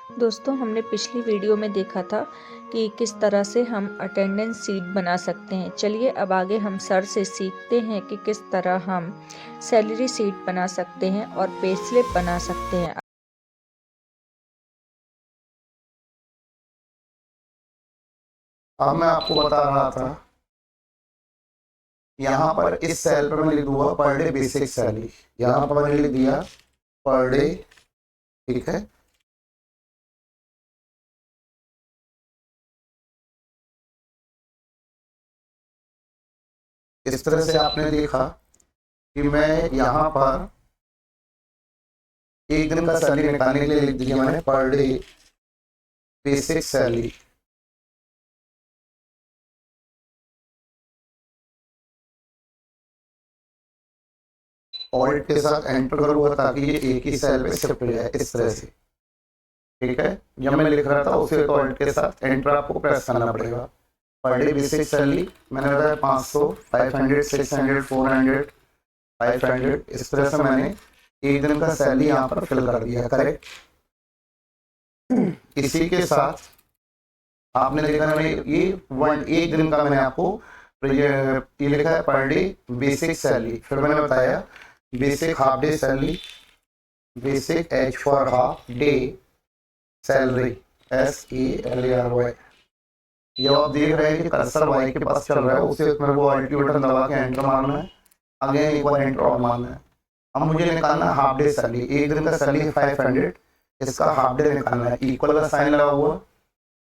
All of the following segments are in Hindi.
दोस्तों, हमने पिछली वीडियो में देखा था कि किस तरह से हम अटेंडेंस शीट बना सकते हैं। चलिए अब आगे हम सर से सीखते हैं कि किस तरह हम सैलरी शीट बना सकते हैं और पे स्लिप बना सकते हैं। अब मैं आपको बता रहा था, यहाँ पर इस सेल पर मैं लिख दूंगा पर डे बेसिक सैलरी। यहाँ पर मैंने लिख दिया पर डे, ठीक है। इस तरह से आपने देखा कि मैं यहाँ पर एक दिन का सैलरी निकालने के लिए लिख दिया मैंने per day basic salary. Alt के साथ एंटर करूंगा ताकि ये एक ही सेल पे शिफ्ट हो जाए इस तरह से, ठीक है। जब मैं लिख रहा था उसे तो ऑल्ट के साथ एंटर आपको प्रेस करना पड़ेगा। पर डे बेसिक सैलरी मैंने बताया 500, 500, 600, 400, 500, इस तरह से मैंने एक दिन का सैलरी यहाँ पर फिल कर दिया, करेक्ट। इसी के साथ आपने देखा मैंने ये एक दिन का मैंने आपको ये लिखा है पर डे बेसिक सैलरी। फिर मैंने बताया basic half day salary, basic H for half day salary, SALARY। ये आप देख रहे हैं कि कर्सर वाई के पास चल रहा है, उसे मेरे को अल्ट बटन दबा के एंटर मारना है, अगेन एक बार एंटर और मारना है। अब मुझे निकालना हाफ डे सैलरी। एक दिन का सैलरी 500, इसका हाफ डे निकालना है। इक्वल का साइन लगा हुआ,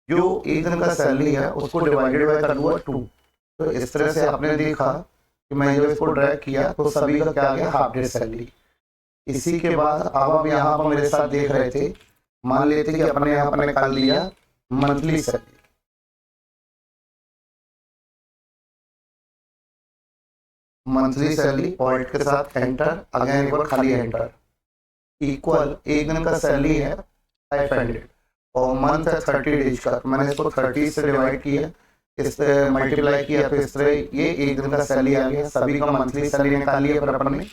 जो एक दिन का सैलरी है उसको डिवाइडेड बाय कर दूंगा 2। तो इस तरह से आपने देखा कि मैं जब इसको ड्रैग किया तो सभी का क्या आ गया, हाफ डे सैलरी। इसी के बाद अब आप यहाँ पर मेरे साथ देख रहे थे, मान लेते कि अपने यहाँ पर निकाल लिया monthly salary. Monthly salary alt के साथ एंटर, अगेन एक बार खाली एंटर, इक्वल एक दिन का सैलरी है 500 और मंथ है 30 डेज का। तो मैंने इसको 30 से डिवाइड किया, इस मल्टीप्लाई किया, तो इस तरह ये एक दिन का सैलरी आ गया। सभी का मंथली सैलरी निकाल लिया फिर अपन ने।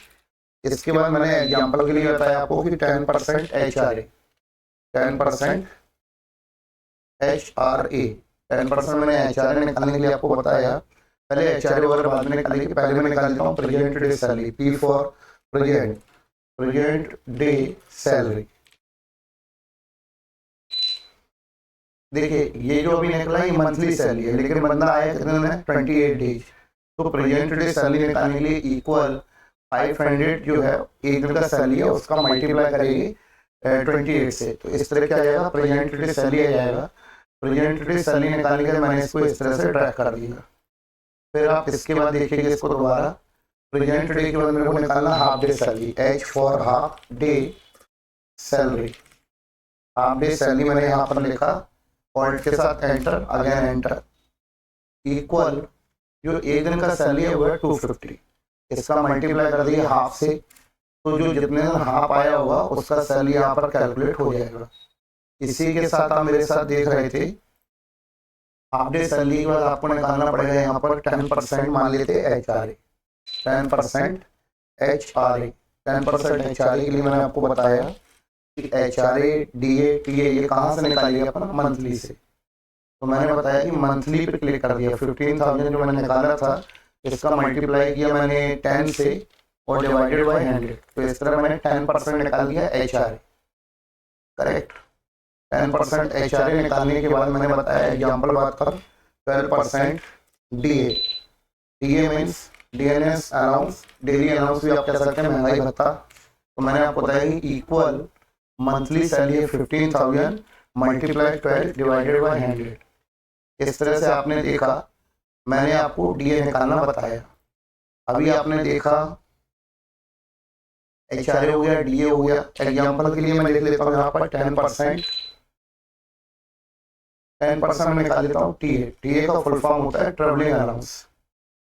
इसके बाद मैंने एग्जांपल के लिए बताया आपको कि 10% HRA, 10% HRA, 10% मैंने HRA निकालने के लिए आपको बताया। पहले HRA वगैरह बाद में निकालेंगे, पहले मैं निकाल देता हूँ present day salary, P for present day salary. देखिए ये जो अभी निकला ये मंथली सैलरी है, लेकिन बंदा आया कितने दिन है, 28 डेज। तो प्रेजेंट डे सैलरी निकालने के लिए इक्वल 500 जो है एक दिन का सैलरी है उसका मल्टीप्लाई करेगी 28 से। तो इस तरह क्या आएगा, प्रेजेंट डे सैलरी आ जाएगा। प्रेजेंट डे सैलरी निकालने के लिए मैंने इसको इस तरह से ट्रैक कर दिया। फिर आप इसके बाद देखिएगा इसको दोबारा, प्रेजेंट डे के बाद मेरे को निकालना half day salary, H for half day salary. Half day salary मैंने यहाँ पर लिखा, ऑल्ट के साथ एंटर, अगेन एंटर, इक्वल जो एक दिन का सैलरी है वो है 250, इसका मल्टीप्लाई कर दिया हाफ से। तो जो जितने दिन हाफ आया होगा उसका सैलरी यहाँ पर कैलकुलेट हो जाएगा। इसी के साथ आप मेरे साथ देख रहे थे, हाफ डे सैलरी के बाद आपको निकालना पड़ेगा यहाँ पर 10% मान लेते HRA, 10% HRA। 10% HRA के लिए मैंने आपको बताया कि HRA DA TA ये कहाँ से निकालिए अपन, मंथली से। तो मैंने बताया कि मंथली पे क्लिक कर दिया। 15,000 जो मैंने निकाला था इसका मल्टीप्लाई किया मैंने 10 से और डिवाइडेड बाय 100। तो इस तरह मैंने 10% निकाल दिया HRA, करेक्ट। 10% HRA निकालने के बाद मैंने बताया एग्जाम्पल बात कर 12% DA, DA means DNS allowance, daily allowance भी आप कह सकते हैं, महंगाई भत्ता। तो मैंने आपको बताया कि इक्वल मंथली सैलरी है 15,000 मल्टीप्लाई 12 डिवाइडेड बाय 100। इस तरह से आपने देखा, मैंने आपको DA निकालना बताया। अभी आपने देखा HRA हो गया, DA हो गया। एग्जाम्पल के लिए मैं लिख लेता हूँ यहाँ पर 10% में निकाल लेता हूँ TA। TA का फुल फॉर्म होता है ट्रेवलिंग अलाउंस,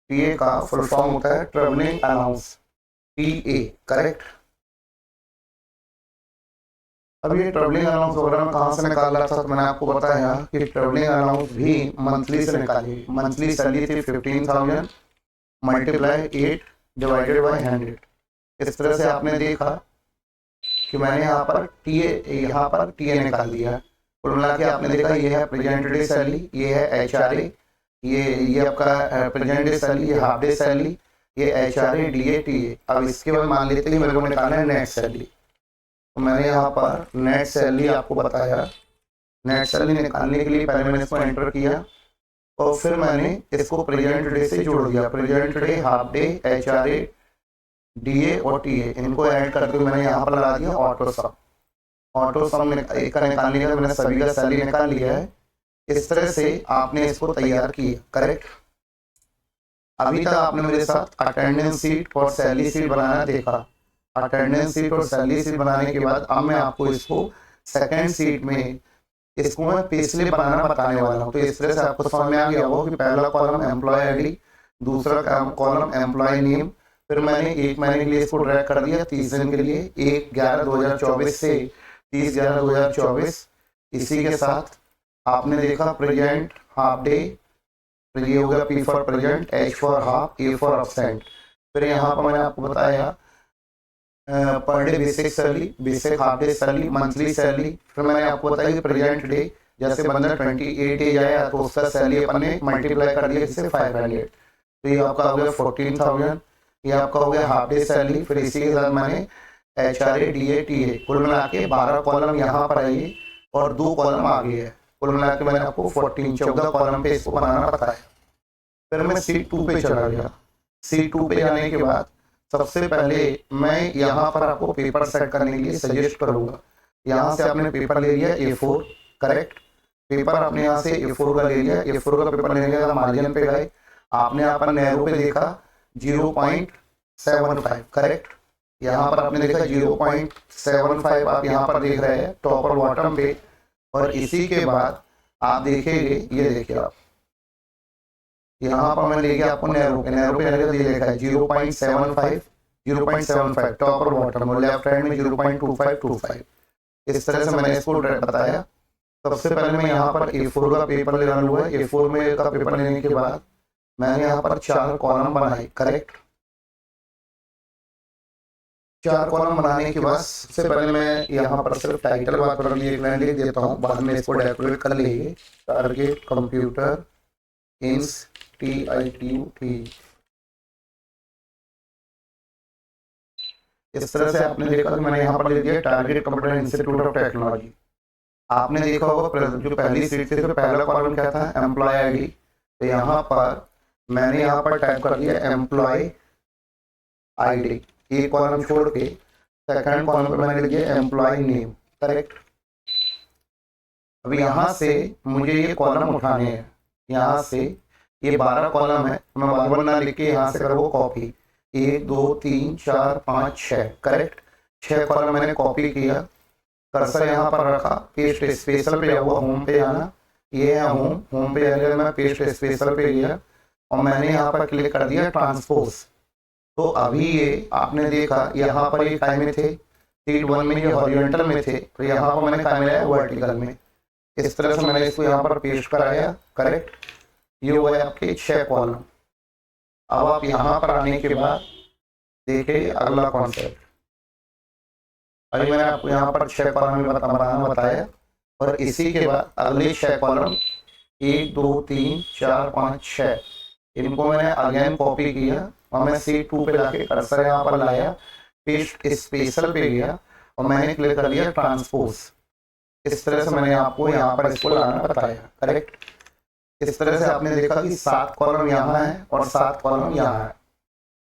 TA का फुल फॉर्म होता है ट्रेवलिंग अलाउंस, TA, करेक्ट। अब ये ट्रेवलिंग अलाउंस वगैरह में कहाँ से निकाल रहा था, तो मैंने आपको बताया कि ट्रेवलिंग अलाउंस भी मंथली से निकालिए। मंथली सैलरी थी 15,000 मल्टीप्लाई 8 डिवाइडेड बाय 100। इस तरह से आपने देखा कि मैंने यहाँ पर टी ए निकाल दिया। कुल मिला के आपने देखा ये है प्रेजेंट डे सैलरी, ये है HRA, ये आपका प्रेजेंट डे सैलरी, ये हाफ डे सैलरी, ये HRA DA TA। अब इसके बाद मान लेते हैं मेरे को निकालना है नेट सैलरी, तो मैंने यहाँ पर नेट सैलरी आपको बताया। नेट सैलरी निकालने के लिए पहले मैंने इसको एंटर किया और फिर मैंने इसको प्रेजेंट डे से जोड़ दिया। Present day, half day, HRA DA और TA इनको ऐड करके मैंने यहाँ पर लगा दिया ऑटो सम। ऑटो सम एक का निकालने का मैंने सभी का सैलरी निकाल लिया है। इस तरह से आपने इसको तैयार किया, करेक्ट। अभी तक आपने मेरे साथ अटेंडेंस सीट और सैलरी सीट बनाना देखा। अटेंडेंस सीट और सैलरी सीट बनाने के बाद अब मैं आपको इसको सेकंड सीट में इसको मैं पे स्लिप बनाना बताने वाला हूँ। तो इस तरह से आपको समझ में आ गया होगा कि पहला कॉलम एम्प्लॉय आईडी, दूसरा कॉलम एम्प्लॉय नेम, फिर मैंने 1 महीने के लिए इसको ड्रैग कर दिया 30 दिन के लिए, 1/11/2024 से 30/11/2024। इसी के साथ आपने देखा प्रेजेंट, हाफ डे, ये हो गया P for present, H for half, A for absent. फिर यहाँ पर मैंने आपको बताया per day basic salary, basic half day salary, monthly salary. फिर मैंने आपको बताया कि प्रेजेंट डे जैसे बंदा 28 डेज आया तो उसका सैलरी अपन ने मल्टीप्लाई कर दिया इससे 500, तो ये आपका हो गया 14,000। ये आपका हो गया हाफ डे सैलरी। फिर इसी के साथ मैंने HRA DA TA कुल मिला के 12 कॉलम यहाँ पर आइए और 2 कॉलम आगे है। कुल मिला के मैंने आपको 14 कॉलम पे इसको बनाना बताया। फिर मैं C2 पे चला गया। C2 पे जाने के बाद सबसे पहले मैं यहाँ पर आपको पेपर सेट करने के लिए सजेस्ट करूँगा। यहाँ से आपने पेपर ले लिया A4, करेक्ट। पेपर आपने यहाँ से A4 का ले लिया। A4 का पेपर लेने के बाद मार्जिन पे गए, आपने यहाँ पर नैरो पे देखा 0.75, करेक्ट। यहाँ पर आपने देखा 0.75 आप यहाँ पर देख रहे हैं टॉप और बॉटम पे। और इसी के बाद आप देखेंगे, ये देखिए आप यहाँ पर मैंने लेके आपको नैरो पे ये लिखा है 0.75 टॉप और बॉटम, और लेफ्ट हैंड में 0.25। इस तरह से मैंने इसको बताया। सबसे पहले मैं यहाँ पर A4 का पेपर लेना हुआ है। A4 में का पेपर लेने के बाद मैंने यहाँ पर 4 कॉलम बनाए, करेक्ट। 4 कॉलम बनाने के बाद सबसे पहले मैं यहाँ पर सिर्फ टाइटल बात कर लिख देता हूँ, बाद में इसको डेकोरेट कर लेंगे। टारगेट कंप्यूटर इंस्टीट्यूट, इस तरह से आपने देखा कि मैंने यहाँ पर लिख दिया target computer institute of technology. आपने देखा होगा जो पहली सीट थी तो पहला कॉलम क्या था, एम्प्लॉय आईडी। तो यहाँ पर मैंने यहाँ पर टाइप कर दिया एम्प्लॉय आईडी, एक कॉलम छोड़ के सेकंड कॉलम पे मैंने लिख दिया एम्प्लॉय नेम, करेक्ट। अब यहाँ से मुझे ये कॉलम उठाने हैं। यहाँ से ये 12 कॉलम है, मैं 1 ना लिख के यहाँ से करूँगा कॉपी। 1 2 3 4 5 6, करेक्ट। 6 कॉलम मैंने कॉपी किया, कर्सर यहाँ पर रखा, पेस्ट स्पेशल पे हुआ, होम पे आना, ये है होम पे आने मैं पेस्ट स्पेशल पे गया और मैंने यहाँ पर क्लिक कर दिया ट्रांसपोज। तो अभी ये आपने देखा यहाँ पर ये काय में थे, सीट 1 में ये हॉरिजॉन्टल में थे, तो यहाँ पर मैंने काय मिलाया वर्टिकल में। इस तरह से मैंने इसको यहाँ पर पेस्ट कराया, करेक्ट। ये हुआ है आपके 6 कॉलम। अब आप यहाँ पर आने के बाद देखिए अगला कॉन्सेप्ट। अभी मैंने आपको यहाँ पर 6 कॉलम में बनाना बताया और इसी के बाद अगले 6 कॉलम 1 2 3 4 5 6 इनको मैंने अगेन कॉपी किया और मैं C2 पे जाके कर्सर यहाँ पर लाया, पेस्ट स्पेशल पे गया और मैंने क्लिक कर दिया ट्रांसपोज। इस तरह से मैंने आपको यहाँ पर इसको लाना बताया, करेक्ट। इस तरह से आपने देखा कि 7 कॉलम यहाँ है और 7 कॉलम यहाँ है।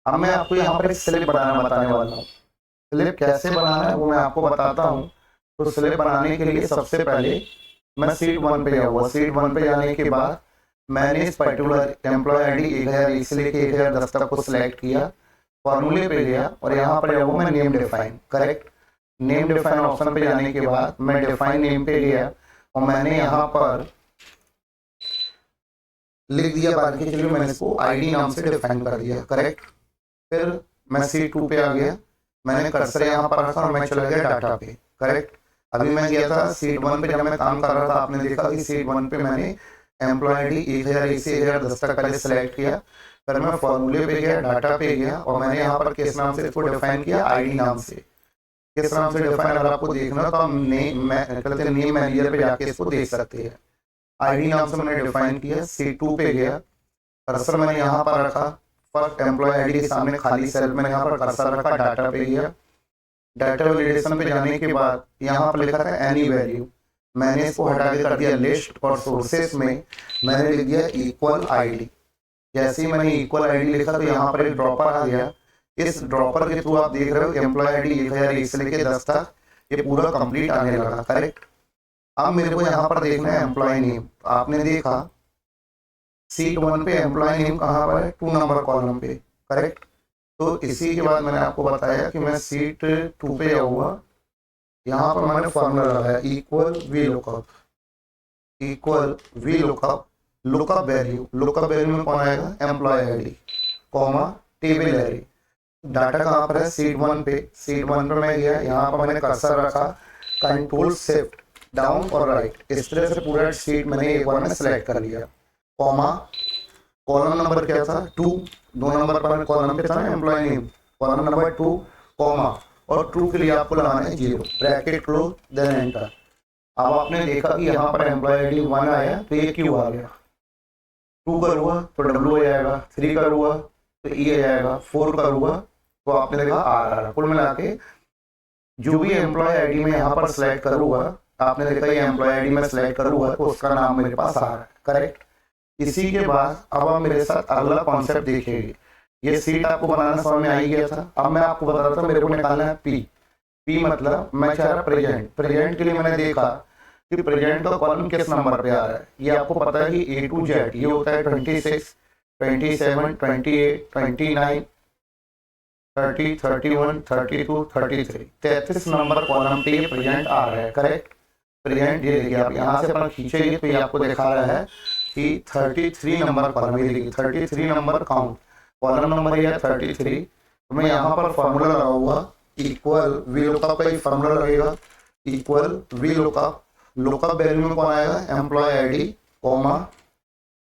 अब मैं आपको यहाँ पर एक स्लिप बनाना बताने वाला हूँ। स्लिप कैसे बनाना है वो मैं आपको बताता हूँ। तो स्लिप बनाने के लिए सबसे पहले मैं सीट 1 पे जाऊँगा। सीट 1 पे जाने के बाद मैंने इस पर्टिकुलर एम्प्लॉय आईडी 1001 से लेके 1010 तक को सिलेक्ट किया, फॉर्मूले पे गया और यहाँ पर जाऊँगा मैं name define, correct. Name define option पे जाने के बाद मैं डिफाइन नेम पे गया और मैंने यहाँ पर लिख दिया, बाकी चलिए मैंने इसको आईडी नाम से डिफाइन कर दिया, करेक्ट। फिर मैं C2 पे आ गया, मैंने कर्सर यहाँ पर रखा और मैं चला गया डाटा पे, करेक्ट। अभी मैं गया था सीट 1 पे, जब मैं काम कर रहा था आपने देखा कि सीट 1 पे मैंने एम्प्लॉय आईडी 1001 से 1010 तक पहले सेलेक्ट किया। फिर मैं फॉर्मूले पे गया, डाटा पे गया और मैंने यहाँ पर किस नाम से इसको डिफाइन किया, आईडी नाम से। किस नाम से डिफाइन अगर आपको देखना तो आप नेम मैनेजर पे जाके इसको देख सकते हैं। आईडी नाम से मैंने डिफाइन किया, C2 पे गया, कर्सर मैंने यहाँ पर रखा, फर्स्ट एम्प्लॉय आईडी के सामने खाली सेल मैंने यहाँ पर कर्सर रखा, डाटा पे गया, डाटा वैलिडेशन पे जाने के बाद यहाँ पर लिखा था एनी वैल्यू, मैंने इसको हटा के कर दिया लिस्ट और सोर्सेस में मैंने लिख दिया इक्वल आईडी। जैसे ही मैंने इक्वल आईडी लिखा तो यहाँ पर एक ड्रॉपर आ गया, इस ड्रॉपर के थ्रू आप देख रहे हो एम्प्लॉय आईडी 1001 से लेके 10 तक ये पूरा कंप्लीट आने लगा, करेक्ट। अब मेरे को यहाँ पर देखना है एम्प्लॉय नेम, आपने देखा सीट 1 पे एम्प्लॉय नेम कहाँ पर है, 2 नंबर कॉलम पे, करेक्ट। तो इसी के बाद मैंने आपको बताया कि मैं सीट 2 पे जाऊँगा, यहाँ पर मैंने फॉर्मूला लगाया equal V lookup lookup value में कौन आएगा, employ ID comma table array. Data कहाँ पर है, सीट 1 पे मैं गया, यहाँ पर मैंने कर्सर रखा, कंट्रोल शिफ्ट डाउन और राइट, इस तरह से पूरा सीट मैंने एक बार में सेलेक्ट कर लिया, कॉमा कॉलम नंबर क्या था 2, 2 नंबर पर कॉलम पे था ना employ name, column number 2 comma और ट्रू के लिए आपको लगाना है 0, ब्रैकेट क्लोज देन एंटर। अब आपने देखा कि यहाँ पर एम्प्लॉय आईडी 1 आया तो ये क्यों आ गया, 2 करूँगा तो W आ जाएगा, 3 करूँगा तो E आ जाएगा, 4 करूँगा तो आपने देखा R आ रहा। कुल मिला के जो भी एम्प्लॉय आईडी में यहाँ पर सिलेक्ट करूँगा, आपने देखा ये एम्प्लॉय आईडी में सिलेक्ट करूँगा तो उसका नाम मेरे पास आ रहा है, करेक्ट। इसी के बाद अब आप मेरे साथ अगला कॉन्सेप्ट देखिए, ये सीट आपको बनाना समझ में आ ही गया था। अब मैं आपको बता रहा था मेरे को निकालना है पी मतलब मैं चाह रहा प्रेजेंट के लिए मैंने देखा कि प्रेजेंट का कॉलम किस नंबर पे आ रहा है। ये आपको पता है कि A to Z ये होता है 26, 27, 28, 29, 30, 31, 32, 33, 33 नंबर कॉलम पे ये प्रेजेंट आ रहा है, करेक्ट। प्रेजेंट ये देखिए आप यहाँ से अपना खींचेंगे तो ये आपको दिखा रहा है कि 33 नंबर कॉलम, ये देखिए 33 नंबर काउंट कॉलम नंबर ये है 33। तो मैं यहाँ पर फॉर्मूला लगाऊंगा इक्वल वी लुकअप का ही फॉर्मूला लगेगा, इक्वल वी लुकअप वैल्यू में कौन आएगा, employ ID comma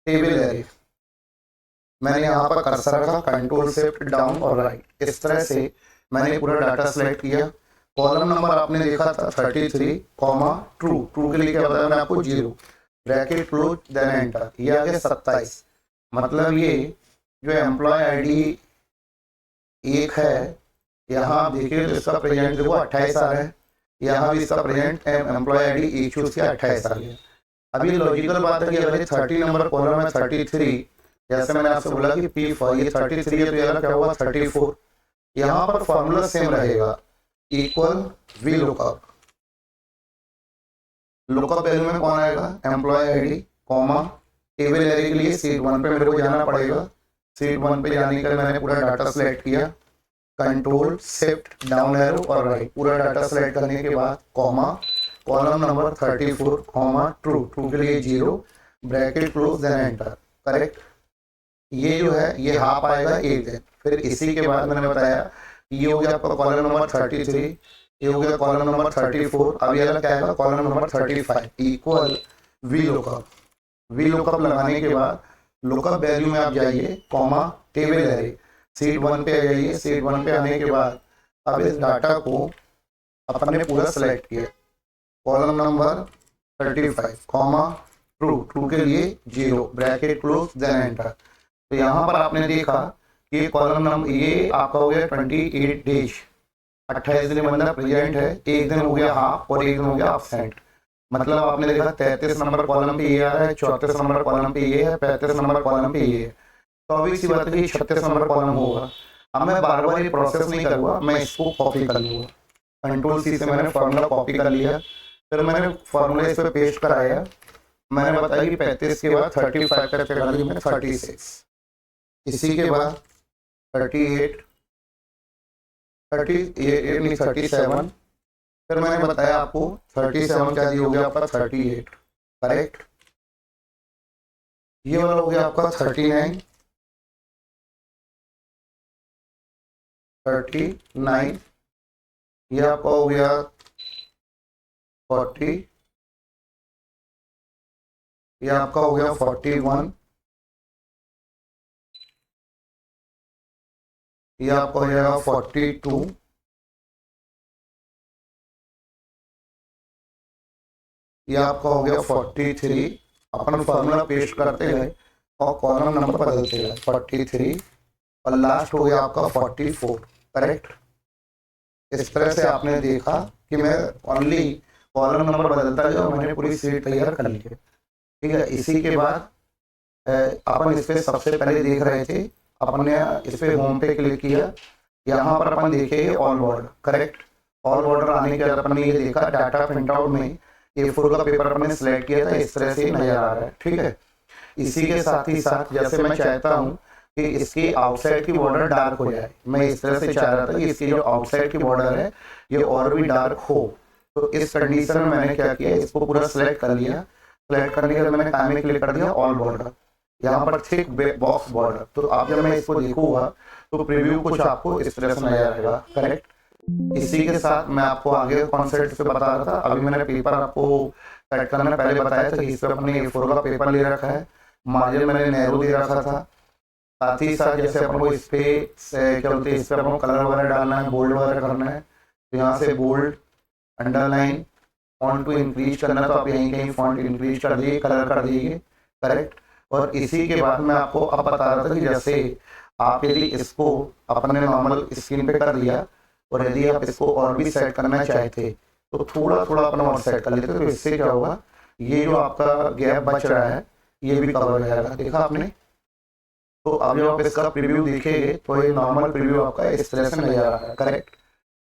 table array. मैंने यहाँ पर कर्सर रखा, कंट्रोल शिफ्ट डाउन और राइट, इस तरह से मैंने पूरा डाटा सेलेक्ट किया। कॉलम नंबर आपने देखा था 33 कॉमा ट्रू के लिए क्या बताया मैंने आपको 0, ब्रैकेट क्लोज देन एंटर, ये आ गया 27। मतलब ये जो एम्प्लॉय आईडी 1 है, यहाँ आप देखिए तो इसका प्रेजेंट देखो 28 आ रहा है, यहाँ भी इसका प्रेजेंट एम्प्लॉय आईडी 1 चूज किया 28 आ गया। अभी लॉजिकल बात है कि अगर 30 नंबर कॉलम है 33, जैसे मैंने आपसे बोला कि P4 ये 33 है तो ये क्या होगा 34, यहाँ पर फॉर्मूला सेम रहेगा इक्वल वी लुकअप वैल्यू में कौन आएगा, employ ID comma table array के लिए सीट 1 पे मेरे को जाना पड़ेगा। सीट 1 पे जाने के लिए मैंने पूरा डाटा सेलेक्ट किया, कंट्रोल शिफ्ट डाउन एरो और राइट, पूरा डाटा सेलेक्ट करने के बाद comma column number 34 comma true के लिए 0, bracket close then enter, correct. ये जो है ये हाफ आएगा 1 दिन। फिर इसी के बाद मैंने बताया ये हो गया आपका कॉलम नंबर 33, ये हो गया कॉलम नंबर 34, अब ये क्या आएगा column number 35 equal V lookup लगाने के बाद लुकअप वैल्यू में आप जाइए कॉमा टेबल एरे, सीट 1 पे जाइए। सीट 1 पे आने के बाद अब इस डाटा को अपन ने पूरा सेलेक्ट किया, कॉलम नंबर 35 कॉमा ट्रू के लिए 0, ब्रैकेट क्लोज देन एंटर। तो यहाँ पर आपने देखा कि कॉलम नंबर ये आपका हो गया 28 डेज, 28 दिन बंदा प्रेजेंट है, 1 दिन हो गया हाफ और 1 दिन हो गया एब्सेंट। मतलब आपने देखा 33 नंबर कॉलम पे ये आ रहा है, 34 नंबर कॉलम पे ये है, 35 नंबर कॉलम पे ये है, तो अभी इसी बात है कि 36 नंबर कॉलम होगा। अब मैं बार बार ये प्रोसेस नहीं करूँगा, मैं इसको कॉपी कर लूँगा, कंट्रोल C से मैंने फॉर्मूला कॉपी कर लिया, फिर मैंने फॉर्मूला इस पर पेस्ट कराया। मैंने बताया कि 35 के बाद 35 का कर दी मैंने 36, इसी के बाद 37, फिर मैंने बताया आपको 37 क्या हो गया आपका 38, करेक्ट। ये वाला हो गया आपका 39, ये आपका हो गया 40, ये आपका हो गया 41, ये आपका हो जाएगा 42, ये आपका हो गया 43। अपन फॉर्मूला पेस्ट करते गए और कॉलम नंबर बदलते गए 43 और लास्ट हो गया आपका 44। करेक्ट। इस तरह से आपने देखा कि मैं ओनली कॉलम नंबर बदलता गया और मैंने पूरी सीट तैयार कर ली है। ठीक है। इसी के बाद अपन इस पे सबसे पहले देख रहे थे, अपन ने इस पे होम पे क्लिक किया, यहाँ पर अपन देखेंगे all border. Correct. All border आने के बाद अपन ने ये देखा डाटा प्रिंट आउट में A4 का पेपर अपन ने सिलेक्ट किया था, इस तरह से नजर आ रहा है। ठीक है। इसी के साथ ही साथ जैसे मैं चाहता हूँ कि इसकी आउटसाइड की बॉर्डर डार्क हो जाए, मैं इस तरह से चाह रहा था कि इसकी जो आउटसाइड की बॉर्डर है ये और भी डार्क हो, तो इस कंडीशन में मैंने क्या किया, इसको पूरा सिलेक्ट कर लिया। सिलेक्ट करने के बाद मैंने काम में क्लिक कर दिया ऑल बॉर्डर, यहाँ पर थिक बॉक्स बॉर्डर। तो अब जब मैं इसको देखूंगा तो प्रीव्यू कुछ आपको इस तरह से नजर आएगा। करेक्ट। इसी के साथ मैं आपको आगे कॉन्सेप्ट पे बता रहा था, अभी मैंने पेपर आपको सेट करना पहले बताया था कि इस पे अपने A4 का पेपर ले रखा है, मार्जिन मैंने नैरो दे रखा था। साथ ही साथ जैसे अपन को इस पे क्या बोलते हैं, इस पे अपन को कलर वगैरह डालना है, बोल्ड वगैरह करना है, तो यहाँ से बोल्ड, अंडरलाइन, फॉन्ट को इंक्रीज करना तो आप यहीं कहीं फॉन्ट इंक्रीज कर दिए, कलर कर दिए। करेक्ट। और इसी के बाद मैं आपको अब बता रहा था कि जैसे आप यदि इसको अपने नॉर्मल स्क्रीन पे कर दिया और यदि आप इसको और भी सेट करना चाहते तो थोड़ा थोड़ा अपना और सेट कर लेते, तो इससे क्या होगा, ये जो आपका गैप बच रहा है ये भी कवर हो जाएगा। देखा आपने। तो अब जब आप इसका प्रीव्यू देखेंगे तो ये नॉर्मल प्रीव्यू आपका इस तरह से नजर आ रहा है। करेक्ट।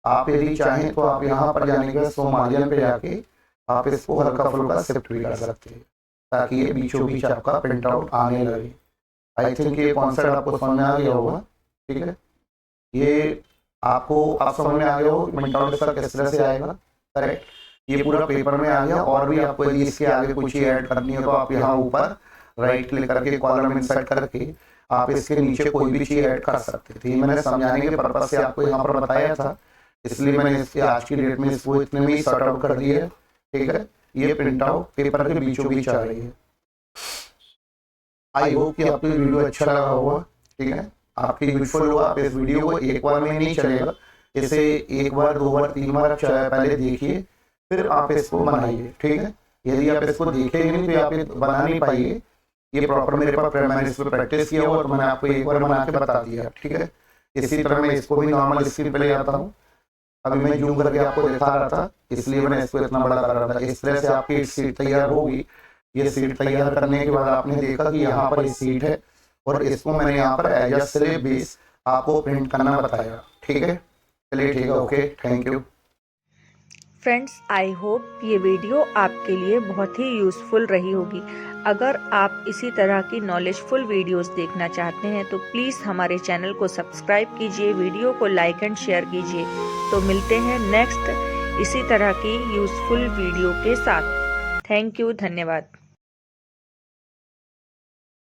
आप यदि चाहें तो आप यहाँ पर जाने के बाद शो मार्जिन पे जाके आप इसको हल्का फुल्का शिफ्ट भी कर सकते हैं ताकि ये बीचों बीच आपका प्रिंट आउट आने लगे। आई थिंक ये कॉन्सेप्ट आपको समझ में आ गया होगा। ठीक है। ये आपको आप समझ में आ गया हो प्रिंट आउट इसका किस तरह से आएगा। करेक्ट। ये पूरा पेपर में आ गया, और भी आपको यदि इसके आगे कुछ ही ऐड करनी है तो आप यहाँ ऊपर राइट क्लिक करके कॉलम इंसर्ट करके आप इसके नीचे कोई भी चीज ऐड कर सकते थे। मैंने समझाने के पर्पज से आपको यहाँ पर बताया था, इसलिए मैंने इसके आज की डेट में इसको इतने में ही सॉर्ट आउट कर दिया है। ठीक है। ये प्रिंट आउट पेपर के बीचों बीच आ रही है। आई होप कि आपको ये वीडियो अच्छा लगा होगा। ठीक है। आपकी यूजफुल होगा। आप इस वीडियो को एक बार में नहीं चलेगा, इसे एक बार, दो बार, तीन बार पहले देखिए, फिर आप इसको बनाइए। ठीक है। यदि आप इसको देखेंगे नहीं तो आप ये बना नहीं पाइए। ये प्रॉपर मेरे पास मैंने इस पर प्रैक्टिस किया और मैंने आपको एक बार बना के बता दिया। ठीक है। इसी तरह मैं इसको भी नॉर्मल स्क्रीन पे ले आता हूँ। अभी मैं जूम करके आपको दिखा रहा था, इसलिए मैंने इसको इतना बड़ा कर रहा था। इस तरह से आपकी सीट तैयार होगी। ये सीट तैयार करने के बाद आपने देखा कि यहाँ पर इस सीट है और इसको मैंने यहाँ पर एज स्लिप बेस आपको प्रिंट करना बताया। ठीक है। चलिए ठीक है। Okay, thank you. Friends, I hope ये वीडियो आपके लिए बहुत ही यूज़फुल रही होगी। अगर आप इसी तरह की नॉलेजफुल वीडियोस देखना चाहते हैं तो प्लीज़ हमारे चैनल को सब्सक्राइब कीजिए, वीडियो को लाइक एंड शेयर कीजिए। तो मिलते हैं नेक्स्ट इसी तरह की यूज़फुल वीडियो के साथ। थैंक यू, धन्यवाद।